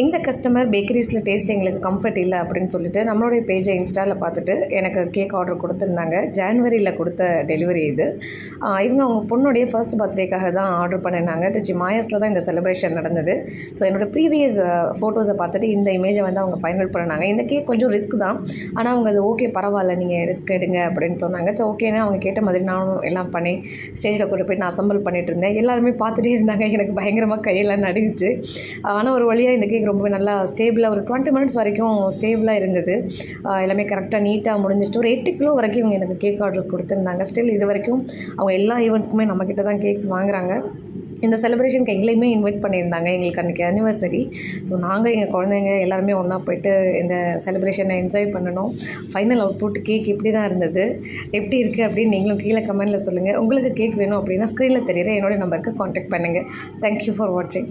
இந்த customer பேக்கரிஸில் taste எங்களுக்கு comfort இல்லை அப்படின்னு சொல்லிட்டு நம்மளுடைய பேஜை இன்ஸ்டாவில் பார்த்துட்டு எனக்கு கேக் ஆர்டர் கொடுத்துருந்தாங்க. ஜான்வரியில் கொடுத்த டெலிவரி இது. இவங்க அவங்க பொண்ணுடைய ஃபர்ஸ்ட் பர்த்டேக்காக தான் ஆர்டர் பண்ணியிருந்தாங்க. திருச்சி மாயாஸில் தான் இந்த செலிப்ரேஷன் நடந்தது. ஸோ என்னோடய ப்ரீவியஸ் ஃபோட்டோஸை பார்த்துட்டு இந்த இமேஜை வந்து அவங்க ஃபைனல் பண்ணாங்க. இந்த கேக் கொஞ்சம் ரிஸ்க் தான், ஆனால் அவங்க அது ஓகே பரவாயில்ல நீங்கள் ரிஸ்க் எடுங்க அப்படின்னு சொன்னாங்க. ஸோ ஓகேன்னா அவங்க கேட்ட மாதிரி நானும் எல்லாம் பண்ணி ஸ்டேஜில் கொண்டு போய் நான் அசம்பிள் பண்ணிட்டு இருந்தேன். எல்லாருமே பார்த்துட்டே இருந்தாங்க. எனக்கு பயங்கரமாக கையெல்லாம் நடுங்குச்சு. ஆனால் ஒரு வழியாக இந்த கேக் ரொம்பவே நல்லா ஸ்டேபிளாக ஒரு 20 மினிட்ஸ் வரைக்கும் ஸ்டேபிளாக இருந்தது. எல்லாமே கரெக்டாக நீட்டாக முடிஞ்சிட்டு ஒரு 8 கிலோ வரைக்கும் இவங்க எனக்கு கேக் ஆர்டர்ஸ் கொடுத்துருந்தாங்க. ஸ்டில் இது வரைக்கும் அவங்க எல்லா ஈவெண்ட்ஸ்க்குமே நம்மக்கிட்ட தான் கேக்ஸ் வாங்குறாங்க. இந்த செலிப்ரேஷனுக்கு எங்களையுமே இன்வைட் பண்ணியிருந்தாங்க. எங்களுக்கு அன்றைக்கி ஆனிவர்சரி. ஸோ நாங்கள் எங்கள் குழந்தைங்க எல்லாருமே ஒன்றா போய்ட்டு இந்த செலிப்ரேஷனை என்ஜாய் பண்ணணும். ஃபைனல் அவுட்புட் கேக் இப்படி தான் இருந்தது. எப்படி இருக்குது அப்படின்னு நீங்களும் கீழே கமெண்ட்டில் சொல்லுங்கள். உங்களுக்கு கேக் வேணும் அப்படின்னா ஸ்க்ரீனில் தெரியுற என்னோடய நம்பருக்கு காண்டாக்ட் பண்ணுங்கள். தேங்க்யூ ஃபார் வாட்சிங்.